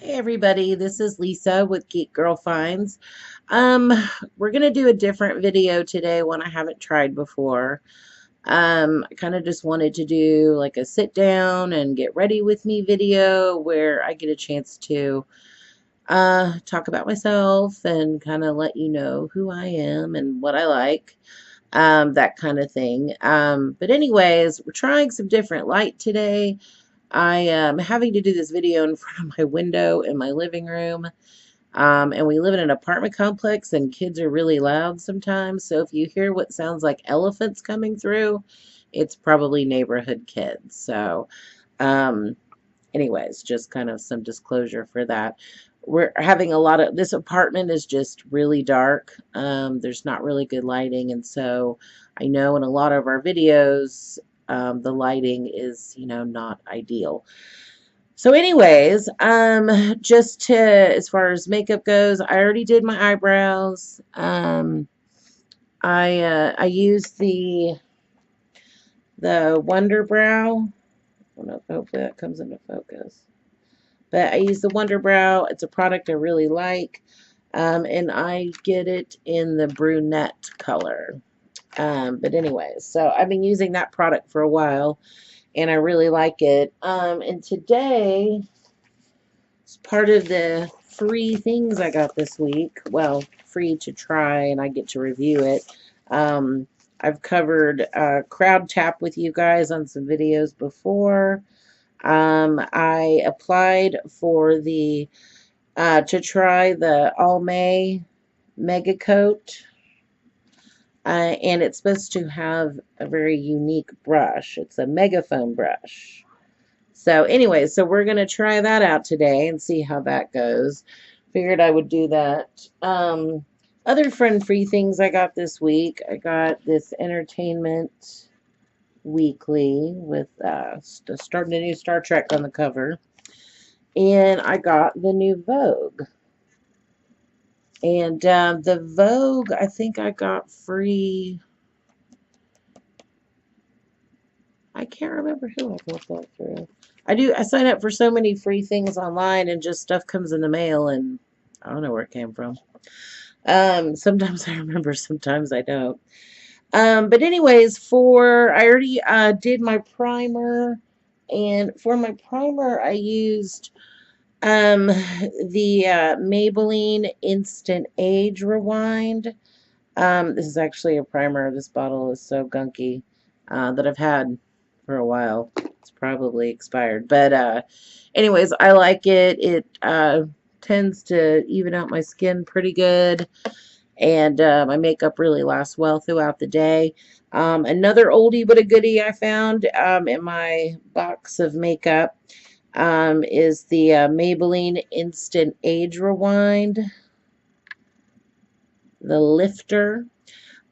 Hey everybody, this is Lisa with Geek Girl Finds. Um, we're gonna do a different video today, one I haven't tried before. I kind of just wanted to do like a sit down and get ready with me video where I get a chance to talk about myself and kind of let you know who I am and what I like, that kind of thing. But anyways, we're trying some different light today. I am having to do this video in front of my window in my living room. And we live in an apartment complex and kids are really loud sometimes. So if you hear what sounds like elephants coming through, it's probably neighborhood kids. So, um, anyways, just kind of some disclosure for that. We're having a lot of, this apartment is just really dark. There's not really good lighting. And so I know in a lot of our videos, the lighting is, not ideal. So anyways, just to, as far as makeup goes, I already did my eyebrows. I used the WunderBrow. I don't know, hopefully that comes into focus. But I use the WunderBrow. It's a product I really like. And I get it in the Brunette color. But anyways, so I've been using that product for a while and I really like it. And today, it's part of the free things I got this week. Well, free to try and I get to review it. I've covered Crowdtap with you guys on some videos before. I applied for the to try the Almay Mega Coat. And it's supposed to have a very unique brush. It's a megaphone brush. So anyway, so we're going to try that out today and see how that goes. Figured I would do that. Other friend-free things I got this week. I got this Entertainment Weekly with starting a new Star Trek on the cover. And I got the new Vogue. And the Vogue, I think I got free. I can't remember who I got that through. I sign up for so many free things online and just stuff comes in the mail and I don't know where it came from. Sometimes I remember, sometimes I don't. But anyways, I already did my primer, and for my primer I used the Maybelline Instant Age Rewind. This is actually a primer. This bottle is so gunky that I've had for a while. It's probably expired. But anyways, I like it. It tends to even out my skin pretty good. And my makeup really lasts well throughout the day. Another oldie but a goodie I found in my box of makeup is the Maybelline Instant Age Rewind. The Lifter.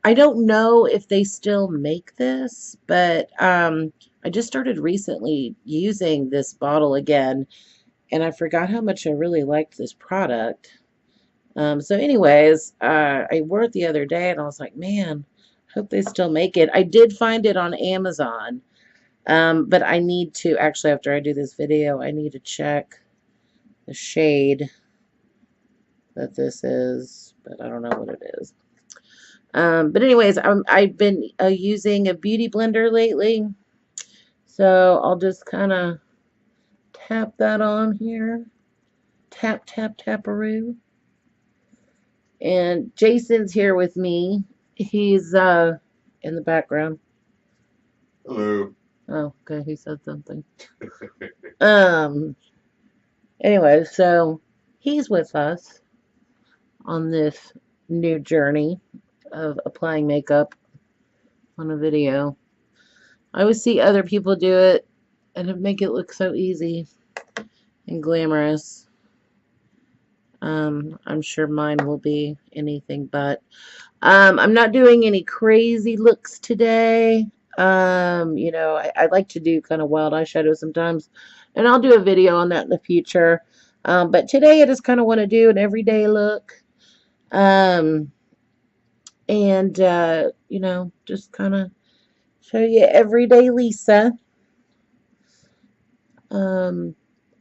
I don't know if they still make this, but I just started recently using this bottle again, and I forgot how much I really liked this product. So anyways, I wore it the other day, and I was like, man, hope they still make it. I did find it on Amazon, but I need to, actually, after I do this video, I need to check the shade that this is, but I don't know what it is. But anyways, I've been using a beauty blender lately. So I'll just kind of tap that on here. Tap, tap, taparoo. And Jason's here with me. He's in the background. Hello. Oh, okay, he said something. um, anyway, so he's with us on this new journey of applying makeup on a video. I always see other people do it and it make it look so easy and glamorous. I'm sure mine will be anything but. I'm not doing any crazy looks today. I like to do kind of wild eyeshadow sometimes, and I'll do a video on that in the future. But today I just kind of want to do an everyday look. Um, and just kind of show you everyday Lisa. Um,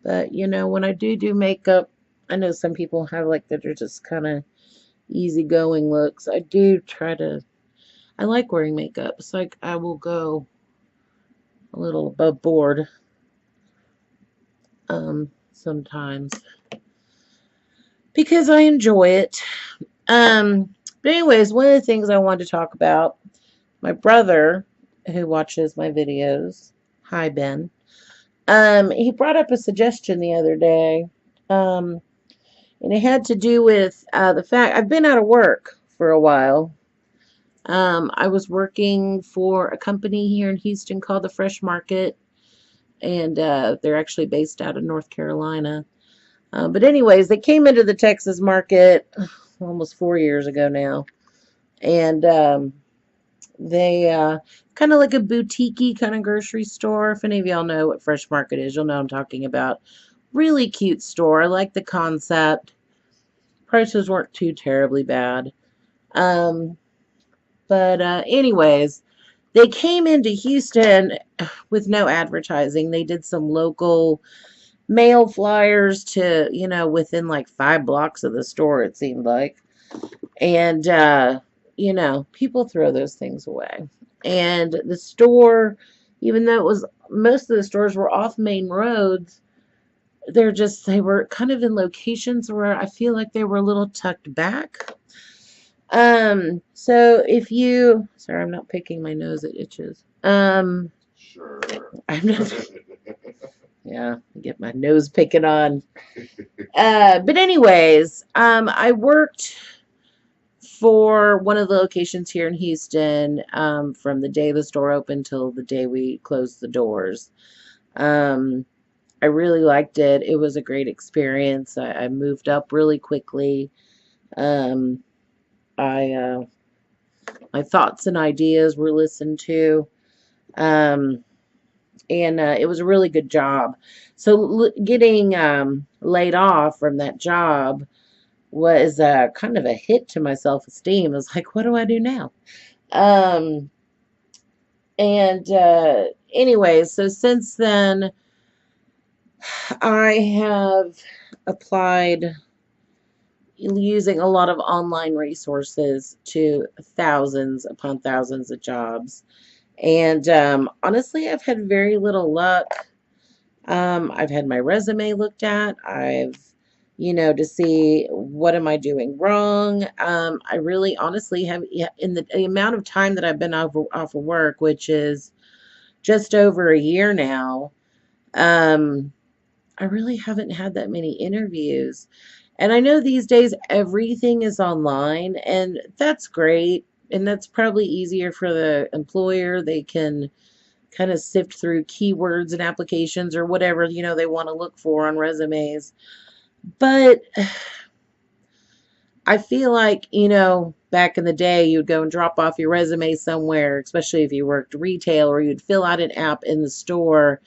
But, you know, when I do makeup, I know some people have like that are just kind of easygoing looks. I do try to, I like wearing makeup. So like I will go a little above board sometimes because I enjoy it. But anyways, one of the things I wanted to talk about, my brother who watches my videos, hi Ben, he brought up a suggestion the other day. Um, and it had to do with the fact I've been out of work for a while. I was working for a company here in Houston called the Fresh Market, and they're actually based out of North Carolina. But anyways, they came into the Texas market almost 4 years ago now, and they kind of like a boutique-y kind of grocery store. If any of y'all know what Fresh Market is, you'll know what I'm talking about. Really cute store. I like the concept. Prices weren't too terribly bad. Um, but anyways, they came into Houston with no advertising. They did some local mail flyers to, you know, within like 5 blocks of the store, it seemed like. And, you know, people throw those things away. And the store, even though it was, most of the stores were off main roads, they were kind of in locations where I feel like they were a little tucked back. So if you, sorry, I'm not picking my nose, it itches. Sure. I'm not, yeah, get my nose picking on. But anyways, I worked for one of the locations here in Houston, from the day the store opened till the day we closed the doors. Um, I really liked it. It was a great experience. I moved up really quickly. Um, I my thoughts and ideas were listened to. Um, and it was a really good job. So getting laid off from that job was kind of a hit to my self-esteem. I was like, what do I do now? Um, and anyways, so since then, I have applied using a lot of online resources to thousands upon thousands of jobs. And honestly, I've had very little luck. I've had my resume looked at. I've, you know, to see what am I doing wrong. I really honestly have, yeah, in the amount of time that I've been off of work, which is just over a year now, um, I really haven't had that many interviews. And I know these days everything is online, and that's great. And that's probably easier for the employer. They can kind of sift through keywords and applications or whatever, you know, they want to look for on resumes. But I feel like, you know, back in the day, you'd go and drop off your resume somewhere, especially if you worked retail, or you'd fill out an app in the store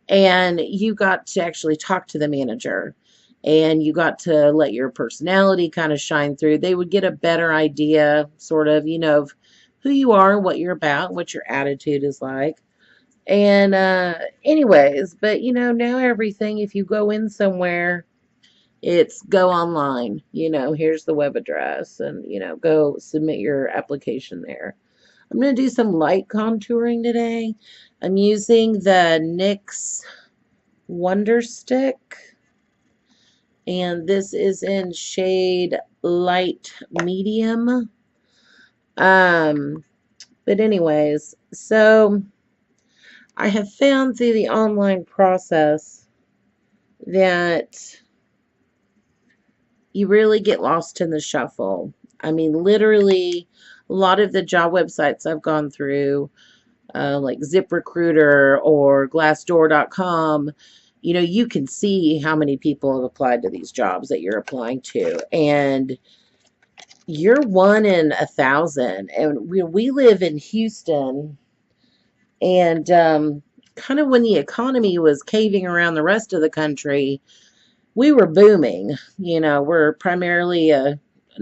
and you got to actually talk to the manager and you got to let your personality kind of shine through. They would get a better idea, sort of, you know, of who you are, what you're about, what your attitude is like. And anyways, but you know, now everything, if you go in somewhere, it's go online. You know, here's the web address and, you know, go submit your application there. I'm going to do some light contouring today. I'm using the NYX Wonder Stick, and this is in shade light medium. But anyways, so I have found through the online process that you really get lost in the shuffle. I mean, literally, a lot of the job websites I've gone through, like ZipRecruiter or Glassdoor.com, you know, you can see how many people have applied to these jobs that you're applying to. And you're one in 1,000. And we live in Houston. And kind of when the economy was caving around the rest of the country, we were booming. You know, we're primarily an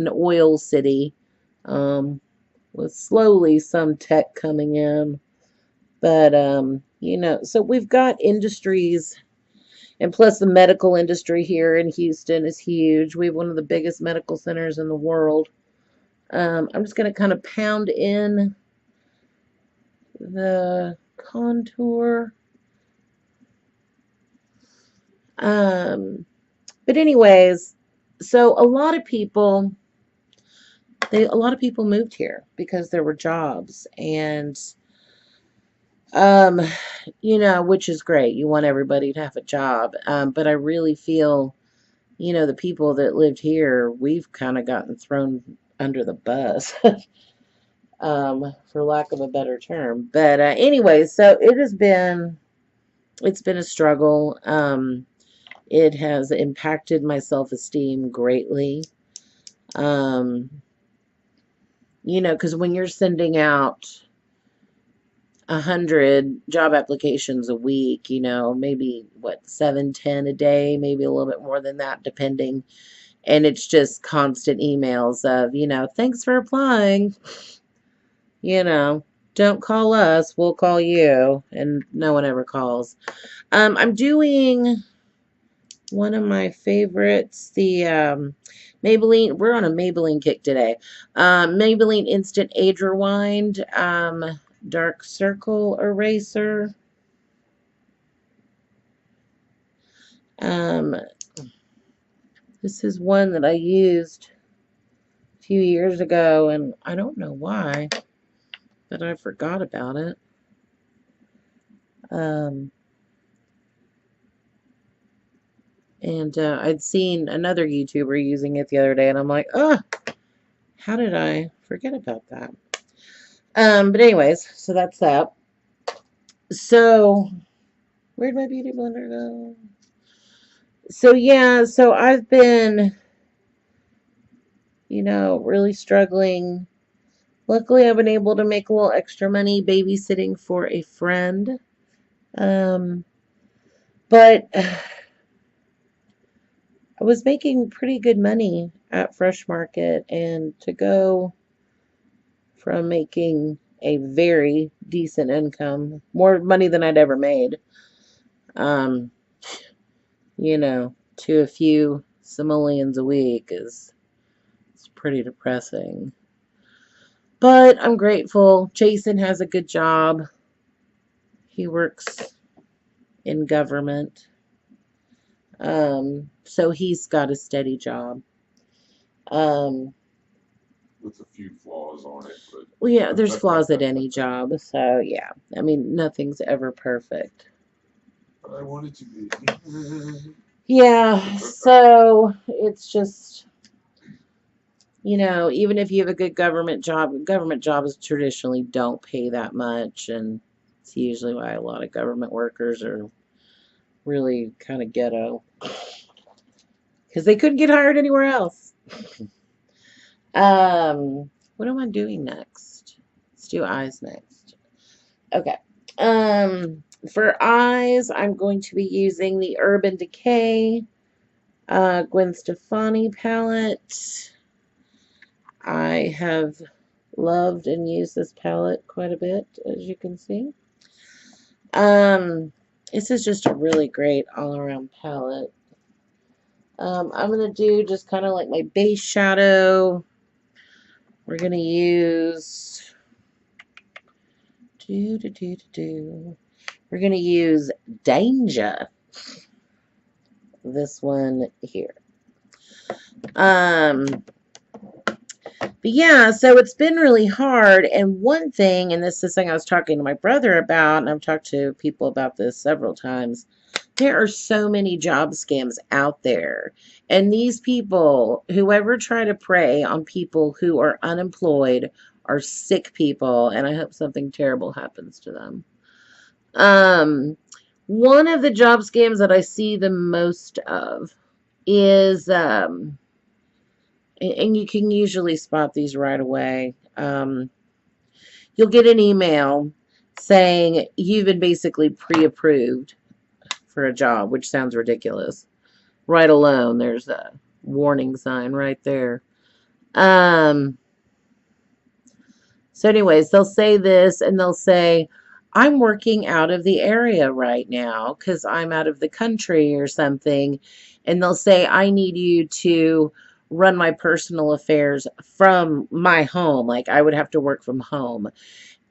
oil city, with slowly some tech coming in. But, you know, so we've got industries And plus, the medical industry here in Houston is huge. We have one of the biggest medical centers in the world. I'm just going to kind of pound in the contour. But anyways, so a lot of people moved here because there were jobs, and um, which is great. You want everybody to have a job. But I really feel, the people that lived here, we've kind of gotten thrown under the bus, for lack of a better term. But anyway, so it's been a struggle. It has impacted my self-esteem greatly. Um, because when you're sending out 100 job applications a week, maybe what, 7, 10 a day, maybe a little bit more than that, depending. And it's just constant emails of, thanks for applying, you know, don't call us, we'll call you. And no one ever calls. I'm doing one of my favorites, the Maybelline. We're on a Maybelline kick today. Maybelline Instant Age Rewind Dark Circle Eraser. This is one that I used a few years ago, and I don't know why, but I forgot about it. And I'd seen another YouTuber using it the other day, and I'm like, oh, how did I forget about that? But anyways, so that's that. So, where'd my beauty blender go? So, yeah, so I've been, really struggling. Luckily, I've been able to make a little extra money babysitting for a friend. But I was making pretty good money at Fresh Market, and to go from making a very decent income, more money than I'd ever made, to a few simoleons a week it's pretty depressing. But I'm grateful. Jason has a good job. He works in government. So he's got a steady job. With a few flaws on it, but well, yeah, there's flaws at any job. So yeah, I mean, nothing's ever perfect. But I want it to be. Yeah, so it's just, even if you have a good government jobs traditionally don't pay that much, and it's usually why a lot of government workers are really kind of ghetto because they couldn't get hired anywhere else. What am I doing next? Let's do eyes next. Okay. For eyes, I'm going to be using the Urban Decay Gwen Stefani palette. I have loved and used this palette quite a bit, as you can see. This is just a really great all-around palette. I'm going to do just kind of like my base shadow. We're going to use... We're going to use Danger. This one here. But yeah, so it's been really hard. And one thing, and this is something I was talking to my brother about, and I've talked to people about this several times, there are so many job scams out there. And these people, whoever try to prey on people who are unemployed, are sick people, and I hope something terrible happens to them. One of the job scams that I see the most of is, and you can usually spot these right away. You'll get an email saying you've been basically pre-approved for a job, which sounds ridiculous. Right alone, there's a warning sign right there. So anyways, they'll say this, and they'll say, I'm working out of the area right now because I'm out of the country or something. And they'll say, I need you to run my personal affairs from my home. Like I would have to work from home.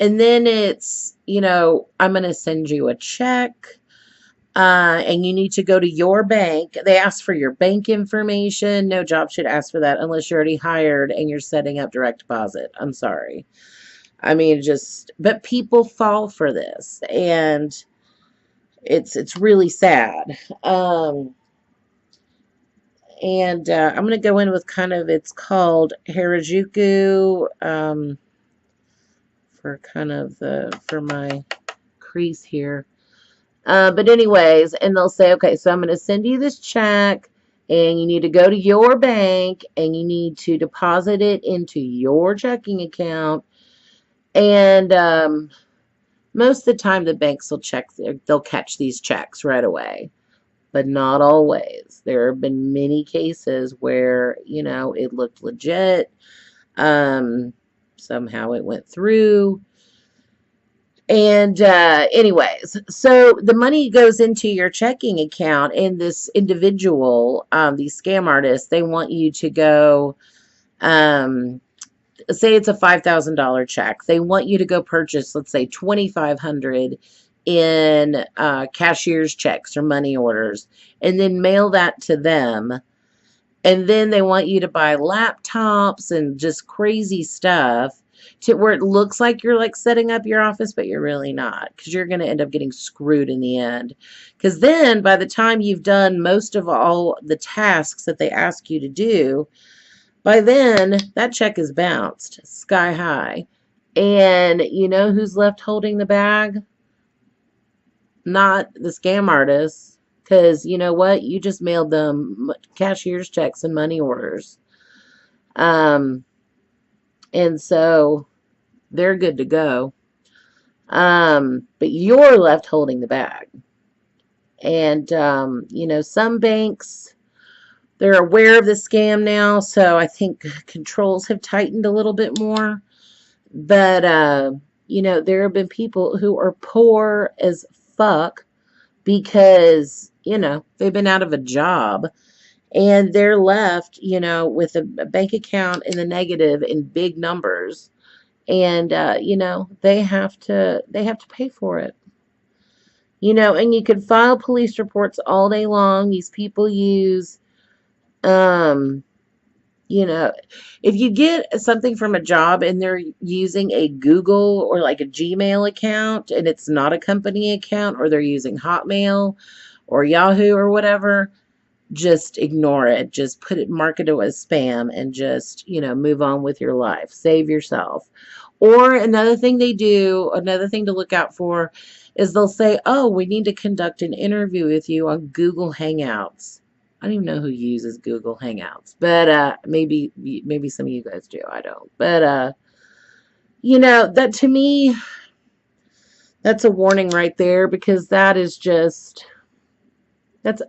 And then it's, I'm going to send you a check. And you need to go to your bank. They ask for your bank information. No job should ask for that unless you're already hired and you're setting up direct deposit. I'm sorry. I mean, but people fall for this, and it's really sad. And I'm gonna go in with it's called Harajuku, for my crease here. But anyways, and they'll say, okay, so I'm going to send you this check and you need to go to your bank and you need to deposit it into your checking account. And most of the time the banks they'll catch these checks right away, but not always. There have been many cases where, it looked legit. Somehow it went through. And anyways, so the money goes into your checking account, and this individual, these scam artists, they want you to go, say it's a $5,000 check. They want you to go purchase, let's say, $2,500 in cashier's checks or money orders, and then mail that to them. And then they want you to buy laptops and just crazy stuff to where it looks like you're like setting up your office, but you're really not, because you're going to end up getting screwed in the end. Because then by the time you've done most of all the tasks that they ask you to do, by then that check is bounced sky high. And you know who's left holding the bag? Not the scam artists. Because you know what? You just mailed them cashier's checks and money orders. And so they're good to go. But you're left holding the bag. And, some banks, they're aware of the scam now. So I think controls have tightened a little bit more. But, there have been people who are poor as fuck because, they've been out of a job and they're left, with a bank account in the negative in big numbers. And, they have to pay for it. And you could file police reports all day long. These people use, if you get something from a job and they're using a Google or like a Gmail account and it's not a company account, or they're using Hotmail or Yahoo or whatever, just ignore it. Just mark it as spam and just, move on with your life. Save yourself. Or another thing to look out for is they'll say, oh, we need to conduct an interview with you on Google Hangouts. I don't even know who uses Google Hangouts, but maybe some of you guys do. I don't. But, that to me, that's a warning right there, because that's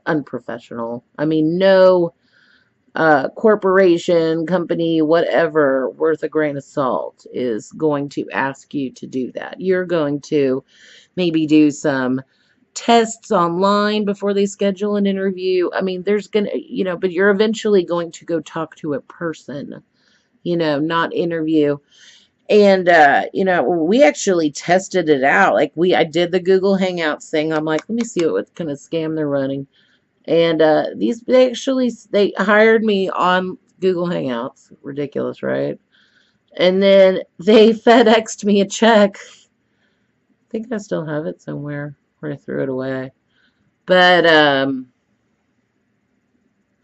unprofessional. I mean, no corporation, company, whatever, worth a grain of salt is going to ask you to do that. You're going to maybe do some tests online before they schedule an interview. I mean, there's going to, but you're eventually going to go talk to a person, not interview. And, we actually tested it out. Like I did the Google Hangouts thing. I'm like, let me see what kind of scam they're running. And they hired me on Google Hangouts. Ridiculous, right? And then they FedExed me a check. I think I still have it somewhere where I threw it away. But I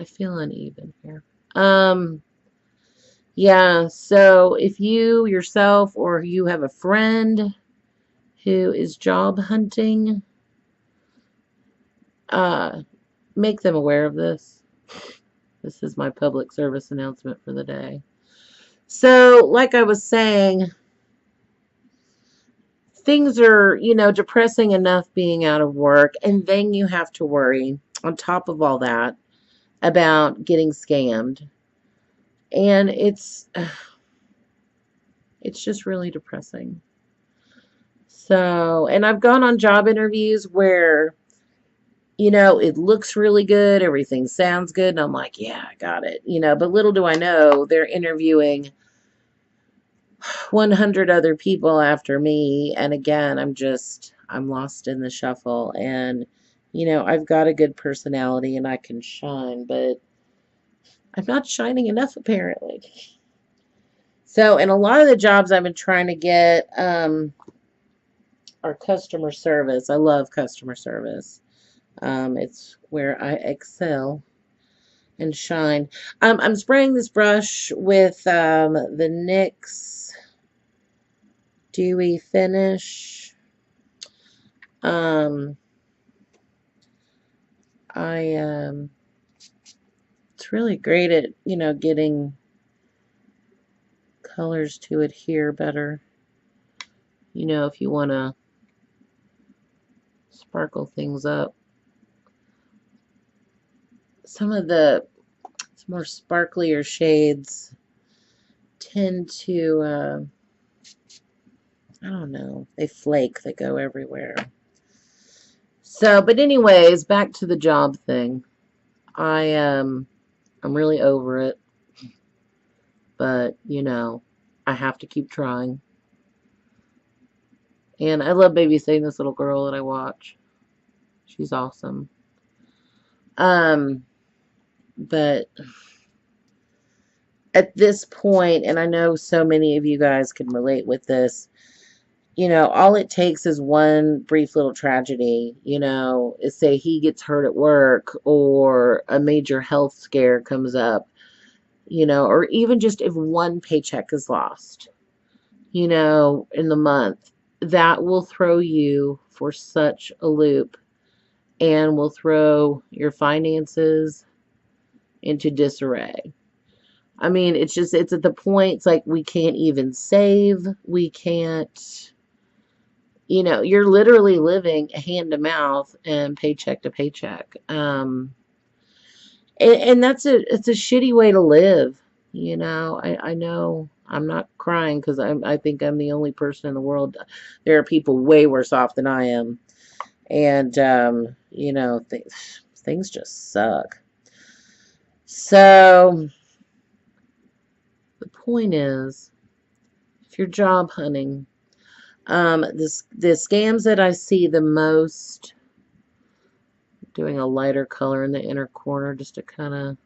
feel uneven here. Yeah, so if you yourself or you have a friend who is job hunting, make them aware of this. This is my public service announcement for the day. So, like I was saying, things are, depressing enough being out of work, and then you have to worry, on top of all that, about getting scammed. And it's just really depressing. So, and I've gone on job interviews where, you know, it looks really good, everything sounds good, and I'm like, yeah, I got it. You know, but little do I know, they're interviewing 100 other people after me. And again, I'm lost in the shuffle. And, you know, I've got a good personality and I can shine, but I'm not shining enough apparently. So, and a lot of the jobs I've been trying to get are customer service. I love customer service. It's where I excel and shine. I'm spraying this brush with the NYX Dewy Finish. Um, I it's really great at, you know, getting colors to adhere better. You know, if you want to sparkle things up. Some of the more sparklier shades tend to, I don't know, they flake, they go everywhere. So, but anyways, back to the job thing. I'm really over it, but you know, I have to keep trying. And I love babysitting this little girl that I watch. She's awesome. But at this point, and I know so many of you guys can relate with this, you know, all it takes is one brief little tragedy, you know, is say he gets hurt at work or a major health scare comes up, you know, or even just if one paycheck is lost, you know, in the month, that will throw you for such a loop and will throw your finances into disarray. I mean, it's at the point, it's like we can't even save. We can't, you know, you're literally living hand to mouth and paycheck to paycheck. And it's a shitty way to live. You know, I know I'm not crying because I think I'm the only person in the world. There are people way worse off than I am. And, you know, things just suck. So the point is, if you're job hunting, the scams that I see the most, doing a lighter color in the inner corner just to kind of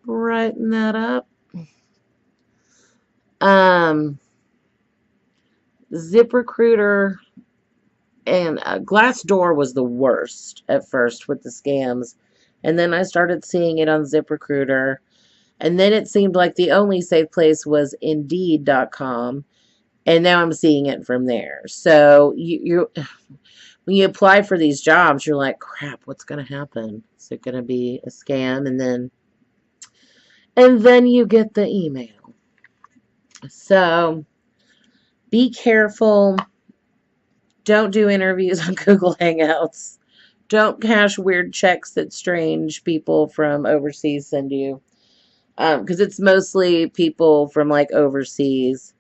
brighten that up. ZipRecruiter and Glassdoor was the worst at first with the scams. And then I started seeing it on ZipRecruiter. And then it seemed like the only safe place was Indeed.com. And now I'm seeing it from there. So you when you apply for these jobs, you're like, crap, what's going to happen? Is it going to be a scam? And then you get the email. So be careful. Don't do interviews on Google Hangouts. Don't cash weird checks that strange people from overseas send you. Because it's mostly people from like overseas.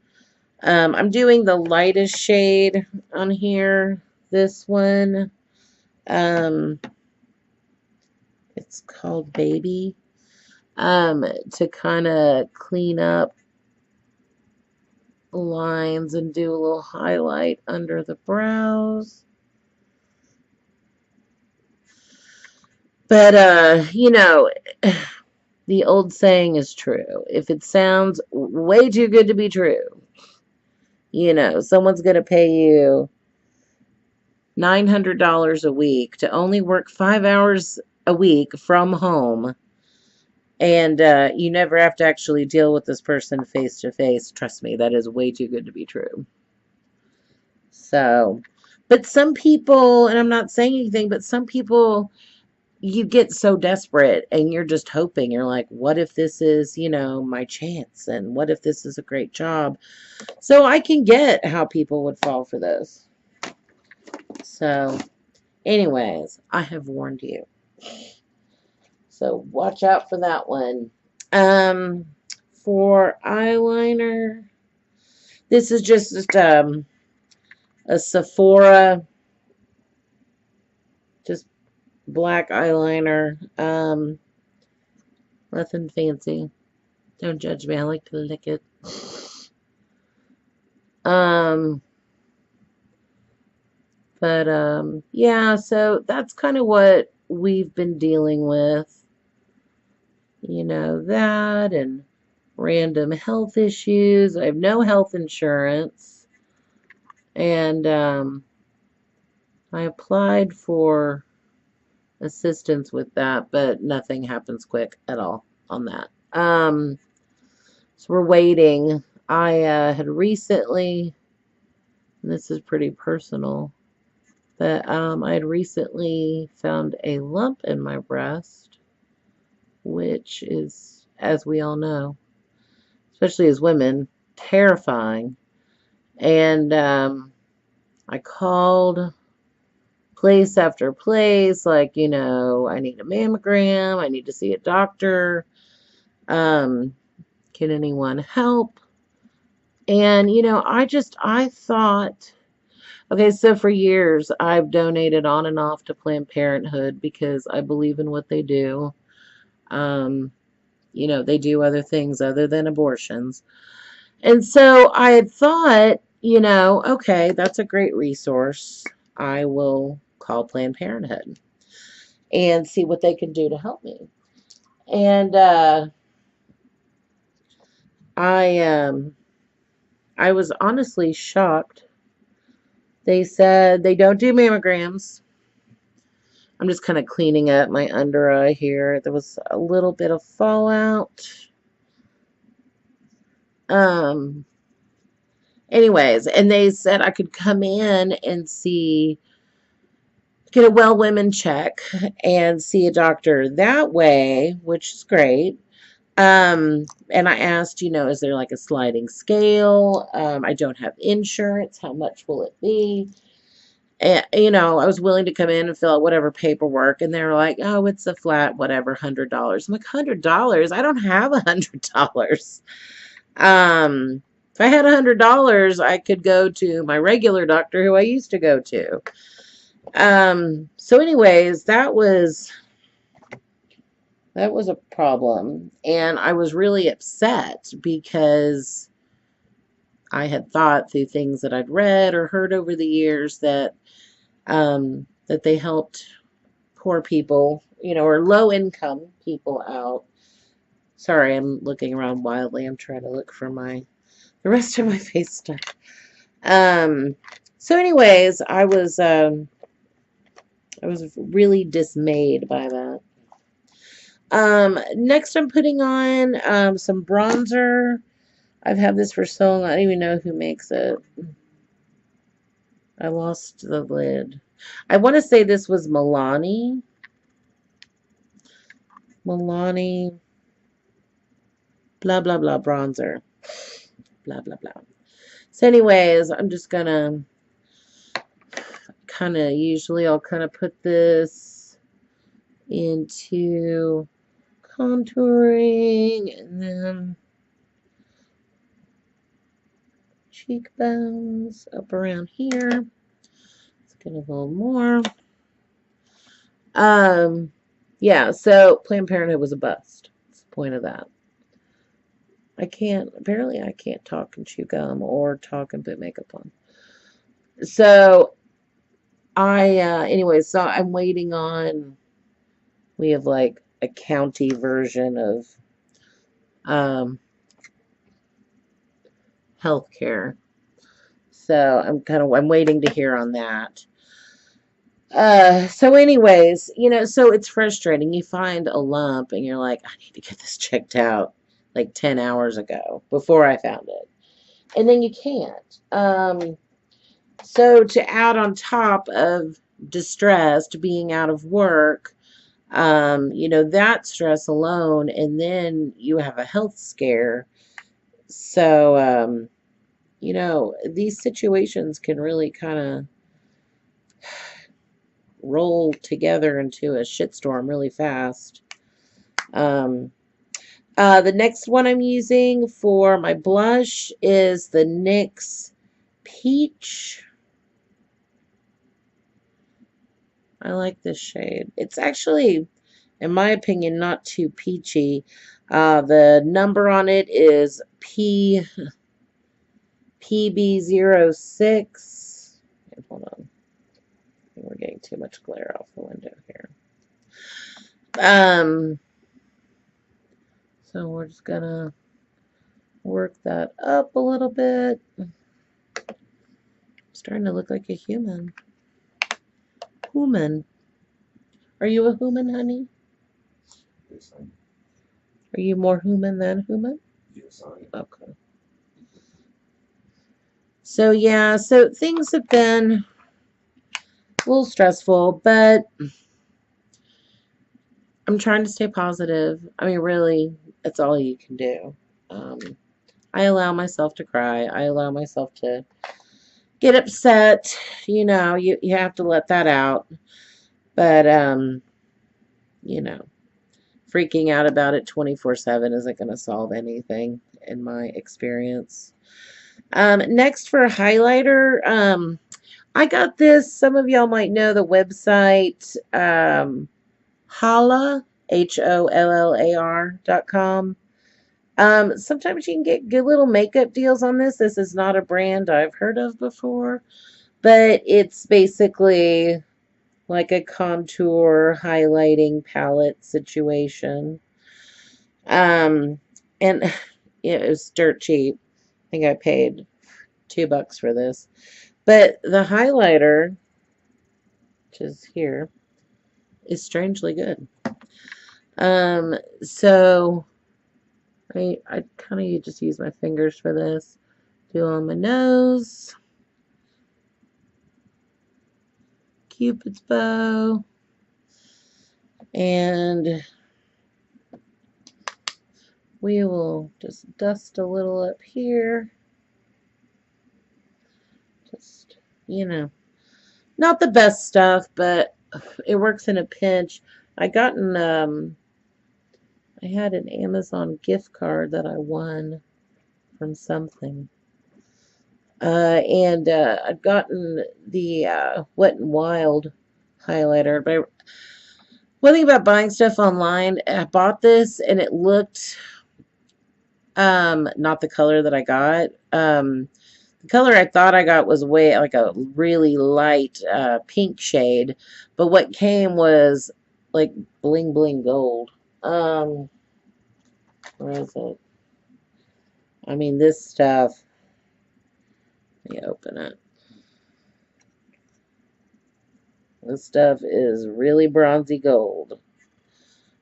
I'm doing the lightest shade on here. This one. It's called Baby. To kind of clean up lines and do a little highlight under the brows. But, you know, the old saying is true. If it sounds way too good to be true, you know, someone's going to pay you $900 a week to only work 5 hours a week from home. And you never have to actually deal with this person face to face. Trust me, that is way too good to be true. So, but some people, and I'm not saying anything, but some people, you get so desperate and you're just hoping. You're like, what if this is, you know, my chance? And what if this is a great job? So I can get how people would fall for this. So, anyways, I have warned you. So watch out for that one. For eyeliner, this is just a Sephora, just black eyeliner. Nothing fancy. Don't judge me. I like to lick it. Um, yeah, so that's kind of what we've been dealing with. You know, that and random health issues. I have no health insurance. And I applied for assistance with that, but nothing happens quick at all on that. So we're waiting. I had recently, and this is pretty personal, but I had recently found a lump in my breast, which is, as we all know, especially as women, terrifying. And I called place after place, like, you know, I need a mammogram, I need to see a doctor. Can anyone help? And, you know, I thought, okay, so for years I've donated on and off to Planned Parenthood because I believe in what they do. You know, they do other things other than abortions. And so I had thought, you know, okay, that's a great resource. I will call Planned Parenthood and see what they can do to help me. And I I was honestly shocked. They said they don't do mammograms. I'm just kind of cleaning up my under eye here. There was a little bit of fallout. Um, Anyways, and they said I could come in and get a well women check and see a doctor that way, which is great. And I asked, you know, is there like a sliding scale? I don't have insurance. How much will it be? And, you know, I was willing to come in and fill out whatever paperwork, and they were like, "Oh, it's a flat whatever, $100." I'm like, $100? I don't have $100. If I had $100, I could go to my regular doctor who I used to go to. So anyways, that was a problem, and I was really upset because I had thought through things that I'd read or heard over the years that that they helped poor people, you know, or low income people out. Sorry, I'm looking around wildly. I'm trying to look for the rest of my face stuff. So anyways, I was really dismayed by that. Next I'm putting on some bronzer. I've had this for so long, I don't even know who makes it. I lost the lid. I want to say this was Milani. Milani, blah, blah, blah, bronzer. Blah, blah, blah. So anyways, I'm just going to usually I'll kind of put this into contouring and then cheekbones up around here. Let's get a little more. Yeah, so Planned Parenthood was a bust. That's the point of that. Apparently I can't talk and chew gum or talk and put makeup on. So anyway, so I'm waiting on, we have like a county version of healthcare. So I'm waiting to hear on that. So anyways, you know, so it's frustrating. You find a lump and you're like, I need to get this checked out like 10 hours ago before I found it. And then you can't. So to add on top of distressed, being out of work, you know, that stress alone, and then you have a health scare. So, you know, these situations can really kind of roll together into a shitstorm really fast. The next one I'm using for my blush is the NYX Peach. I like this shade. It's actually, in my opinion, not too peachy. The number on it is PB06. Hold on. I think we're getting too much glare off the window here. So we're just gonna work that up a little bit. I'm starting to look like a human. Human. Are you a human, honey? Yes, I am. Are you more human than human? Yes, I am. Okay. So yeah, so things have been a little stressful, but I'm trying to stay positive. I mean, really, that's all you can do. I allow myself to cry. I allow myself to get upset. You know, you have to let that out. But, you know, freaking out about it 24/7 isn't going to solve anything in my experience. Next for highlighter, I got this. Some of y'all might know the website, Holla, HOLLAR.com. Sometimes you can get good little makeup deals on this. This is not a brand I've heard of before, but it's basically like a contour highlighting palette situation. And it was dirt cheap. I think I paid $2 for this. But the highlighter, which is here, is strangely good. So I kind of just use my fingers for this. Do on my nose. Cupid's bow. And we will just dust a little up here. Just, you know, not the best stuff, but it works in a pinch. I had an Amazon gift card that I won from something. And I've gotten the Wet n Wild highlighter. But one thing about buying stuff online, I bought this and it looked not the color that I got. The color I thought I got was way like a really light pink shade, but what came was like bling bling gold. Where is it? I mean, this stuff. Let me open it. This stuff is really bronzy gold,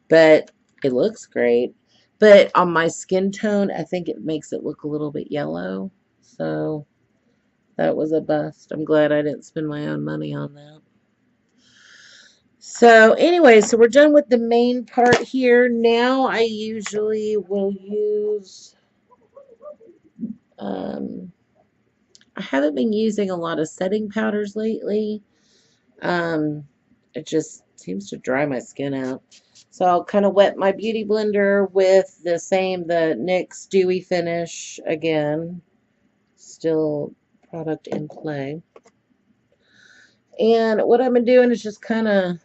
but it looks great. But on my skin tone, I think it makes it look a little bit yellow. So that was a bust. I'm glad I didn't spend my own money on that. So anyway, so we're done with the main part here. Now I usually will use, I haven't been using a lot of setting powders lately. It just seems to dry my skin out. So I'll kind of wet my beauty blender with the NYX Dewy Finish again. Still product in play. And what I've been doing is just kind of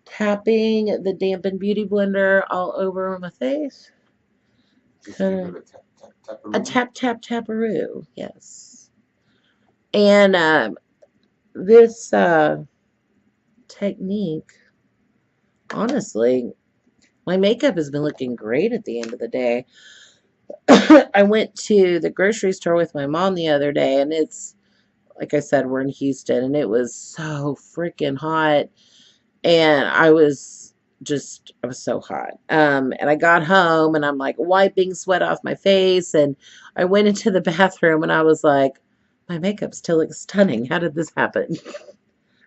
tapping the dampened beauty blender all over my face. Kind of a tap tap taparoo, yes. And this technique, honestly, my makeup has been looking great at the end of the day. I went to the grocery store with my mom the other day, and it's, like I said, we're in Houston, and it was so freaking hot. And I was so hot. And I got home, and I'm like wiping sweat off my face, and I went into the bathroom, and I was like, my makeup still looks stunning. How did this happen?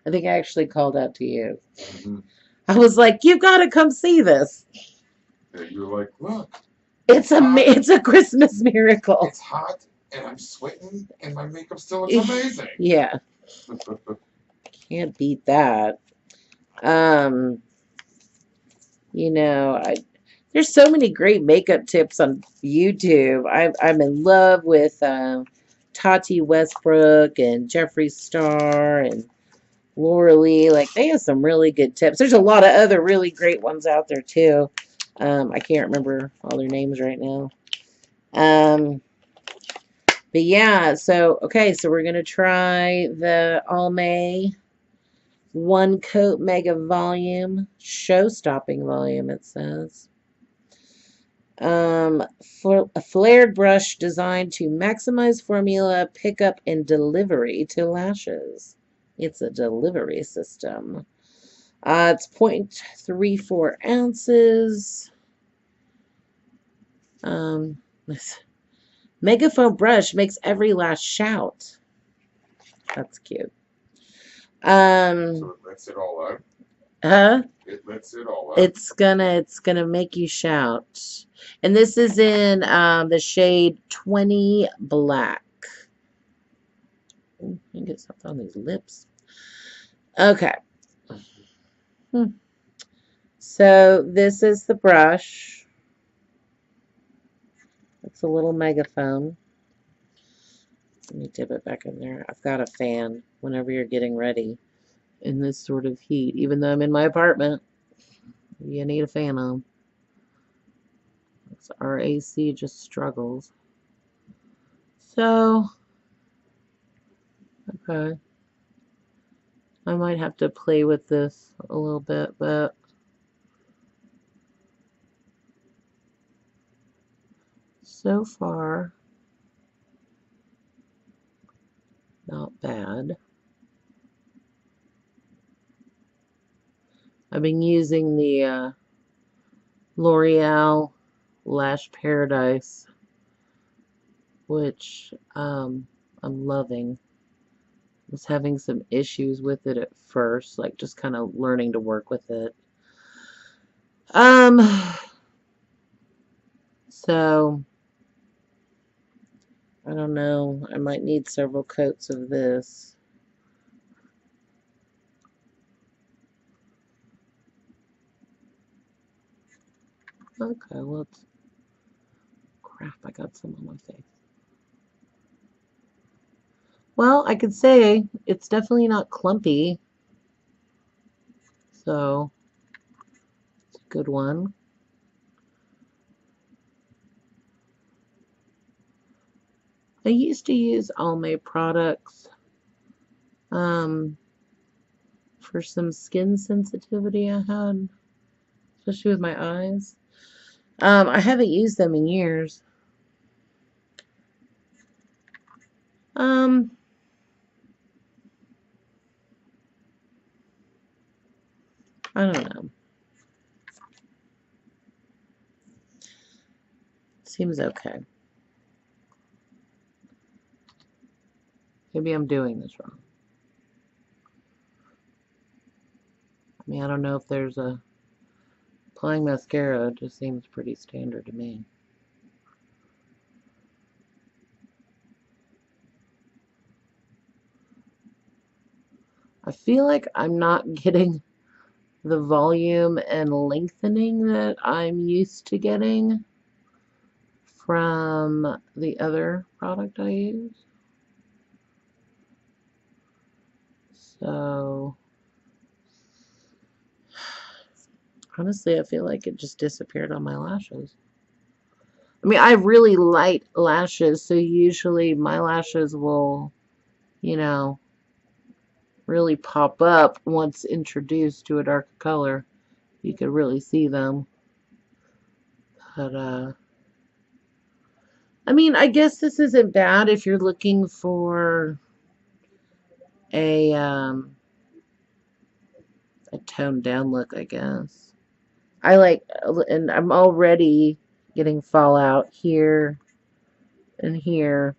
I think I actually called out to you. Mm-hmm. I was like, you've got to come see this. Yeah, you were like, look. It's a Christmas miracle. It's hot, and I'm sweating, and my makeup still looks amazing. Yeah. Can't beat that. You know, there's so many great makeup tips on YouTube. I'm in love with Tati Westbrook and Jeffree Star and Laura Lee, like they have some really good tips. There's a lot of other really great ones out there too. I can't remember all their names right now. But yeah, so okay, so we're gonna try the Almay One Coat Mega Volume, Show-Stopping Volume, it says. For a flared brush designed to maximize formula, pickup, and delivery to lashes. It's a delivery system. It's 0.34 ounces. This megaphone brush makes every lash shout. That's cute. So it lets it all out. Huh? It lets it all out. It's gonna make you shout. And this is in the shade 20 Black. Ooh, I can get something on these lips. Okay. So this is the brush. It's a little megaphone. Let me dip it back in there. I've got a fan whenever you're getting ready in this sort of heat. Even though I'm in my apartment, you need a fan on. Our AC just struggles. So, okay. I might have to play with this a little bit, but so far, not bad. I've been using the L'Oreal Lash Paradise, which I'm loving. I was having some issues with it at first, like just kind of learning to work with it. So I don't know. I might need several coats of this. Okay, well, crap, I got some on my face. Well, I could say it's definitely not clumpy. So, it's a good one. I used to use Almay products for some skin sensitivity I had, especially with my eyes. I haven't used them in years. I don't know. Seems okay. Maybe I'm doing this wrong. I mean, I don't know if there's a applying mascara. It just seems pretty standard to me. I feel like I'm not getting the volume and lengthening that I'm used to getting from the other product I use. So, honestly, I feel like it just disappeared on my lashes. I mean, I have really light lashes, so usually my lashes will, you know, really pop up once introduced to a darker color. You could really see them. But, I mean, I guess this isn't bad if you're looking for a toned down look, I guess. I like, and I'm already getting fallout here and here.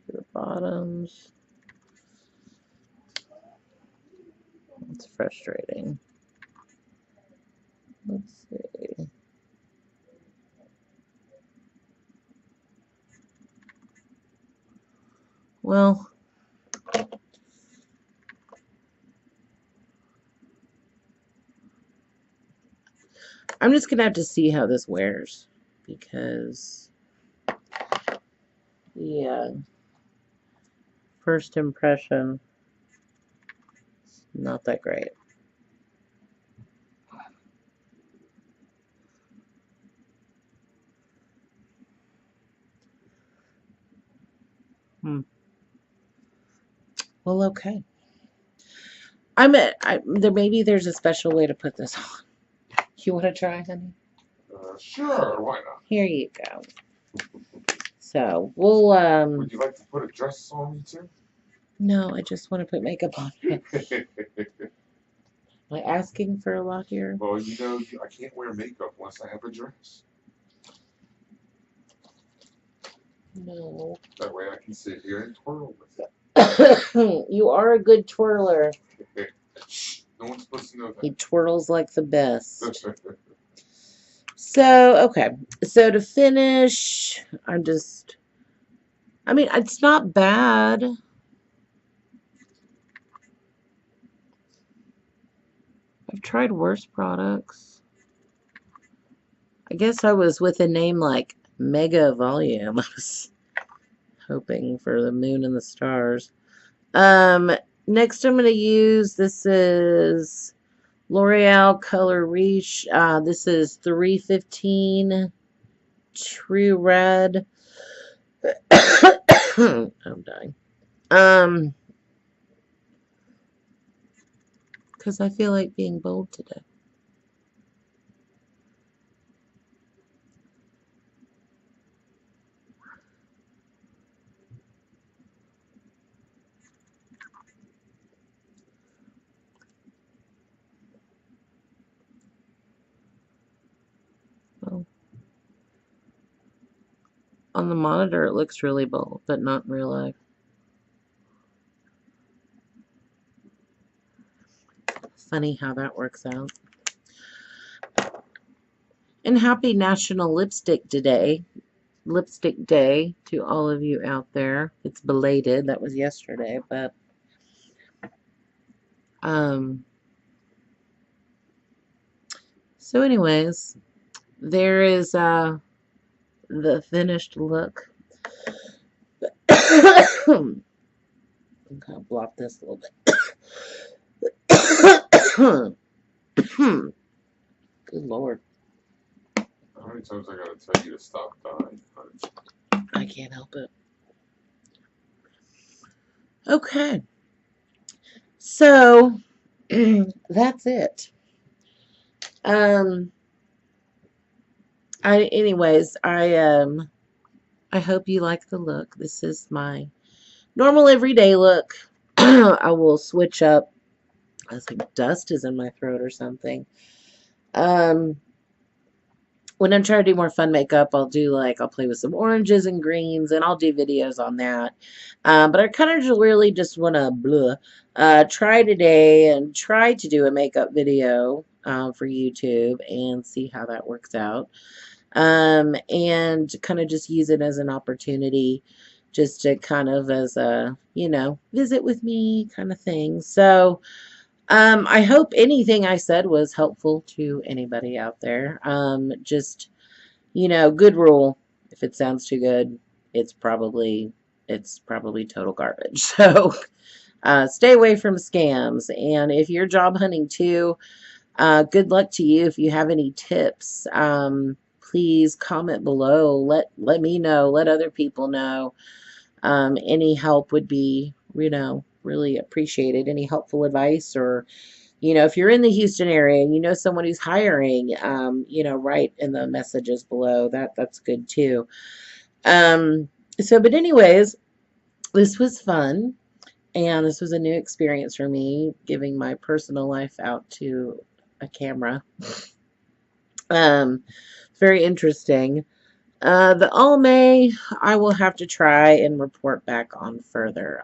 To the bottoms. It's frustrating. Let's see. Well, I'm just gonna have to see how this wears. because, yeah, first impression, not that great. Well, okay. Maybe there's a special way to put this on. You want to try, honey? Sure, why not? Here you go. So we'll Would you like to put a dress on me too? No, I just want to put makeup on. Am I asking for a lot here? Well, you know, I can't wear makeup unless I have a dress. No. That way I can sit here and twirl with it. You are a good twirler. Shh, no one's supposed to know that. He twirls like the best. So, okay. So to finish, I mean, it's not bad. I've tried worse products. I guess I was with a name like Mega Volume. I was hoping for the moon and the stars. Next I'm going to use, this is L'Oreal Color Reach. This is 315 True Red. I'm dying. Because I feel like being bold today. Oh. On the monitor, it looks really bold, but not in real life. Funny how that works out. And happy National Lipstick Day to all of you out there. It's belated. That was yesterday, but so anyways, there is the finished look. I'm gonna block this a little bit. Good Lord. How many times I gotta tell you to stop dying? I can't help it. Okay. So that's it. I hope you like the look. This is my normal everyday look. I will switch up. I was like, dust is in my throat or something. When I'm trying to do more fun makeup, I'll play with some oranges and greens, and I'll do videos on that. But I kind of really just want to try today and try to do a makeup video for YouTube and see how that works out. And kind of just use it as an opportunity just to kind of as a, visit with me kind of thing. So, I hope anything I said was helpful to anybody out there. Just, good rule. If it sounds too good, it's probably total garbage. So, stay away from scams. And if you're job hunting too, good luck to you. If you have any tips, please comment below. Let me know. Let other people know. Any help would be, really appreciated. Any helpful advice, or, if you're in the Houston area and you know someone who's hiring, write in the messages below. That's good too. But anyways, this was fun. And this was a new experience for me, giving my personal life out to a camera. Very interesting. The Almay, I will have to try and report back on further.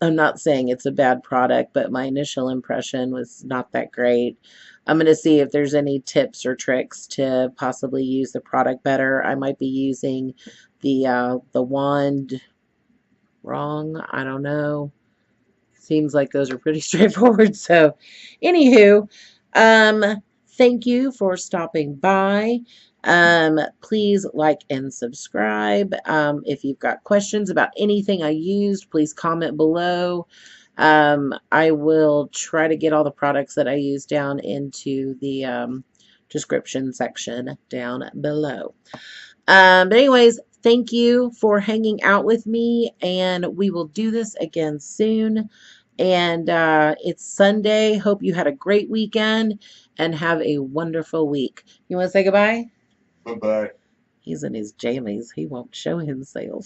I'm not saying it's a bad product, but my initial impression was not that great. I'm going to see if there's any tips or tricks to possibly use the product better. I might be using the wand wrong. I don't know. Seems like those are pretty straightforward. So, anywho, Thank you for stopping by. Please like and subscribe. If you've got questions about anything I used, please comment below. I will try to get all the products that I use down into the description section down below. But anyways, thank you for hanging out with me, and we will do this again soon. And it's Sunday. Hope you had a great weekend and have a wonderful week. You want to say goodbye? Bye-bye. He's in his jammies. He won't show himself.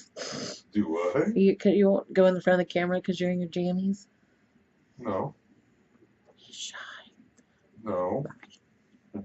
Do I? You won't go in the front of the camera because you're in your jammies? No. He's shy. No. Bye.